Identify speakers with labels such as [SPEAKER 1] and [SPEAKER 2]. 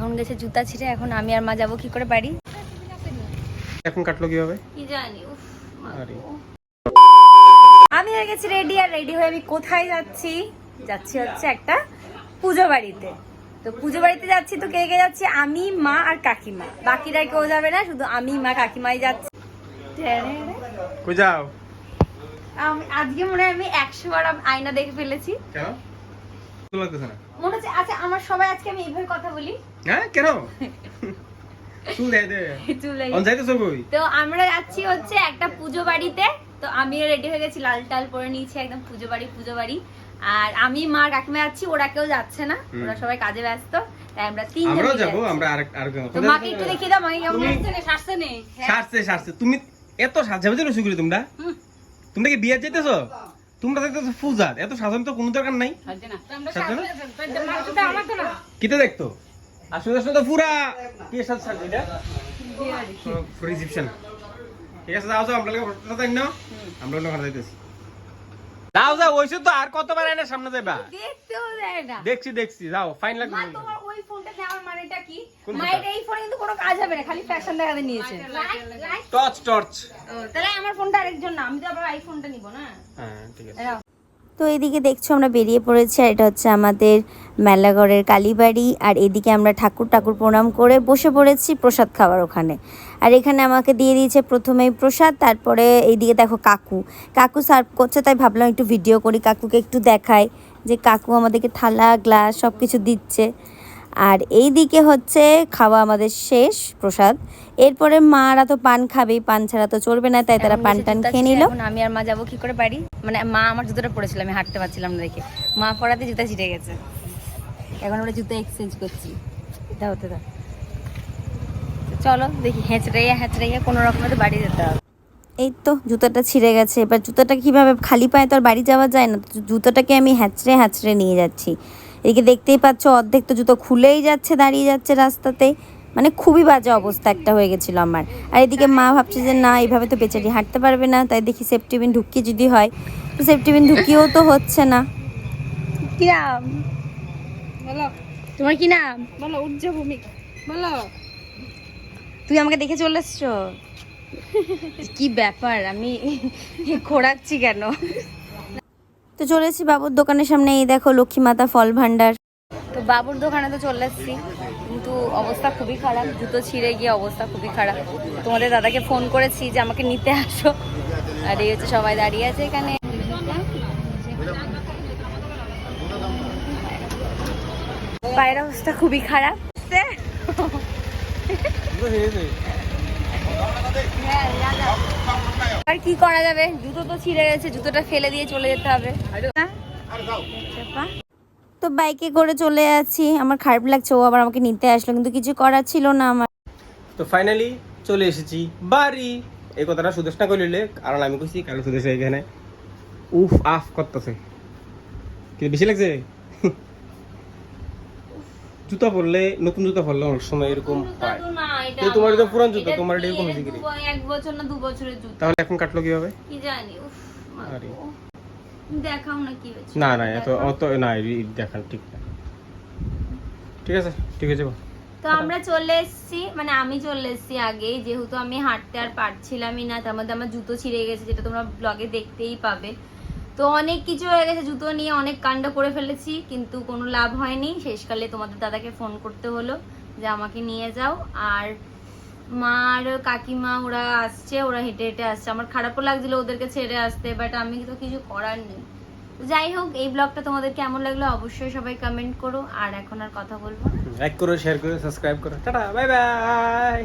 [SPEAKER 1] এখন গেছে জুতা ছিঁড়ে, এখন আমি আর মা যাবো কি করে বাড়ি।
[SPEAKER 2] এখন কাটলো কিভাবে
[SPEAKER 1] কি জানি। আমি হয়ে গেছি রেডি, আর রেডি হয়ে আমি কোথায় যাচ্ছি? যাচ্ছি হচ্ছে একটা পুজো বাড়িতে। তো পুজো বাড়িতে যাচ্ছি, তো কে কে যাচ্ছি? আমি, মা আর কাকিমা। বাকিরা কেউ যাবে না, শুধু আমি, মা, কাকিমাই যাচ্ছি।
[SPEAKER 2] কই যাও?
[SPEAKER 1] আজকে মনে হয় আমি 100 বার আয়না দেখে ফেলেছি।
[SPEAKER 2] কেন লাগতেছে না
[SPEAKER 1] মনে হচ্ছে আচ্ছা আমার সবাই আজকে আমি এইভাবে কথা বলি।
[SPEAKER 2] হ্যাঁ কেন? চুল দে দে
[SPEAKER 1] চুলে
[SPEAKER 2] অন যাইতেছো কই?
[SPEAKER 1] তো আমরা যাচ্ছি হচ্ছে একটা পুজো বাড়িতে। তো আমিও রেডি হয়ে গেছি, লাল টাল পরে নিয়েছি, একদম পুজো বাড়ি। আর আমি, মা, কাকিমা যাচ্ছি, ওরা কেউ যাচ্ছে না, ওরা সবাই কাজে ব্যস্ত। তাই আমরা তিনজন
[SPEAKER 2] আমরাও যাব। আমরা আরেকজন।
[SPEAKER 1] তো মাকে একটু দেখিয়ে দাও, মাকে কেমন লাগছে?
[SPEAKER 2] সারছে তুমি এত সাজাবে যেন শুকরি তোমরা কি বিয়ে যাইতেছো? তোমরা দেখতেছো পূজার এত সাজানো তো কোনো দরকার নাই। কিতে দেখতো আসলে তো পুরা কি সাজ সাজ এটা রিসেপশন। ঠিক আছে যাও আমরা ফটো তাই না, আমরা ওখানে যাইতেছি। যাও ওইসব তো আর কতবার এনে সামনে যাবা?
[SPEAKER 1] দেখতেও দেয় না।
[SPEAKER 2] দেখছি যাও ফাইন লাগবে।
[SPEAKER 1] মা তোমার ওই ফোনটা নেওয়ার মানেটা কি? মায়ের এই ফোনে কিন্তু কোনো কাজ হবে না, খালি ফ্যাশন দেখাতে নিয়েছে।
[SPEAKER 2] টর্চ
[SPEAKER 1] তাহলে আমার ফোনটা আরেকজন না, আমি তো আবার আইফোনটা নিব না।
[SPEAKER 2] হ্যাঁ ঠিক আছে।
[SPEAKER 3] তো এদিকে দেখছো আমরা বেরিয়ে পড়েছি, আর এটা হচ্ছে আমাদের মেলাঘরের কালীবাড়ি। আর এদিকে আমরা ঠাকুর প্রণাম করে বসে পড়েছি প্রসাদ খাওয়ার ওখানে। আর এখানে আমাকে দিয়ে দিয়েছে প্রথমেই প্রসাদ, তারপরে এইদিকে দেখো কাকু সার্ভ করছে, তাই ভাবলাম একটু ভিডিও করি, কাকুকে একটু দেখাই যে কাকু আমাদেরকে থালা গ্লাস সব কিছু দিচ্ছে। আর এই দিকে হচ্ছে খাওয়া আমাদের শেষ প্রসাদ। এরপরে মারা তো পান খাবেই, পান ছাড়া তো চলবে না, তাই তারা পান টান খেয়ে নিল।
[SPEAKER 1] এখন আমি আর মা যাবো কি করে বাড়ি। মানে মা আমার জুতোটা পরেছিল, আমি হাঁটতে পারছিলাম না দেখে, মা পরাতে জুতা ছিঁড়ে গেছে। এখন আমরা জুতো এক্সচেঞ্জ করছি। দাও তো দাও, চলো দেখি হেঁচড়াইয়া কোনো রকমের বাড়ি যেতে হবে।
[SPEAKER 3] এই তো জুতাটা ছিঁড়ে গেছে, এবার জুতাটা কিভাবে খালি পায়ে তো আর বাড়ি যাওয়া যায় না, তো জুতোটাকে আমি হ্যাঁচড়ে নিয়ে যাচ্ছি। এদিকে দেখতেই পাচ্ছ অর্ধেক তো জুতো খুলেই যাচ্ছে, দাঁড়িয়ে যাচ্ছে রাস্তাতে, মানে খুবই বাজে অবস্থা একটা হয়ে গেছিলো আমার। আর এদিকে মা ভাবছে যে না এইভাবে তো বেচারি হাঁটতে পারবে না, তাই দেখি সেফটি পিন ঢুকিয়ে যদি হয়, তো সেফটি পিন ঢুকিয়েও তো হচ্ছে না।
[SPEAKER 1] কি নাম বলো? তোমার কি নাম বলো? উজ্জ্বভূমিক বলো। তুই আমাকে দেখে চলে এসছো? কি ব্যাপার, আমি খোঁড়াচ্ছি কেন?
[SPEAKER 3] তো চলে এসেছি বাবুর দোকানের সামনে, এই দেখো লক্ষ্মী মাতা ফল ভান্ডার।
[SPEAKER 1] তো বাবুর দোকানে তো চলে এসেছি, কিন্তু অবস্থা খুবই খারাপ, জুতো ছিঁড়ে গিয়ে অবস্থা খুবই খারাপ। তোমাদের দাদাকে ফোন করেছি যে আমাকে নিতে আসো, আর এই হচ্ছে সবাই দাঁড়িয়ে আছে এখানে। পায়ের অবস্থা খুবই খারাপ। আর কি করা যাবে, জুতো তো ছিঁড়ে গেছে, জুতোটা ফেলে দিয়ে চলে যেতে হবে।
[SPEAKER 3] তো বাইকে করে চলে যাচ্ছি, আমার খারাপ লাগছে, ও আবার আমাকে নিতে আসলো, কিন্তু কিছু করার ছিল না আমার।
[SPEAKER 2] তো ফাইনালি চলে এসেছি বাড়ি। এই কথাটা সুদেশ না কইলে, কারণ আমি কইছি কারণ সুদেশ এখানে উফ আফ করতেছে। কি বেশি লাগছে? জুতা পরলে, নতুন জুতা পরলে অনেক সময় এরকম হয়। তো তোমার তো পুরান জুতা, তোমার এটা এরকম হয়েছে কি?
[SPEAKER 1] 1 বছর না 2 বছরের জুতা।
[SPEAKER 2] তাহলে এখন কাটলো কিভাবে?
[SPEAKER 1] কি জানি। উফ
[SPEAKER 2] আরে
[SPEAKER 1] দেখাও না কি হয়েছে।
[SPEAKER 2] না এত অত না, দেখান ঠিক না। ঠিক আছে
[SPEAKER 1] তো আমরা চলে এসেছি, মানে আমি চলে এসেছি আগেই, যেহেতু আমি হাঁটতে আর পারছিলামই না, তার মধ্যে আমার জুতো ছিঁড়ে গেছে, যেটা তোমরা ব্লগে দেখতেই পাবে। তো অনেক কিছু হয়ে গেছে, জুতো নিয়ে অনেক কাণ্ড করে ফেলেছি, কিন্তু কোনো লাভ হয়নি। শেষকালে তোমাদের দাদাকে ফোন করতে হলো যে আমাকে নিয়ে যাও। আর মা আর কাকিমা ওরা আসছে, ওরা হেঁটে আসছে। আমার খারাপও লাগছিল ওদেরকে ছেড়ে আসতে, বাট আমি তো কিছু করার নেই। যাই হোক, এই ব্লগটা তোমাদের কেমন লাগলো অবশ্যই সবাই কমেন্ট করো। আর এখন আর কথা বলবো না,
[SPEAKER 2] লাইক করো, শেয়ার করো, সাবস্ক্রাইব করো। Tata bye bye.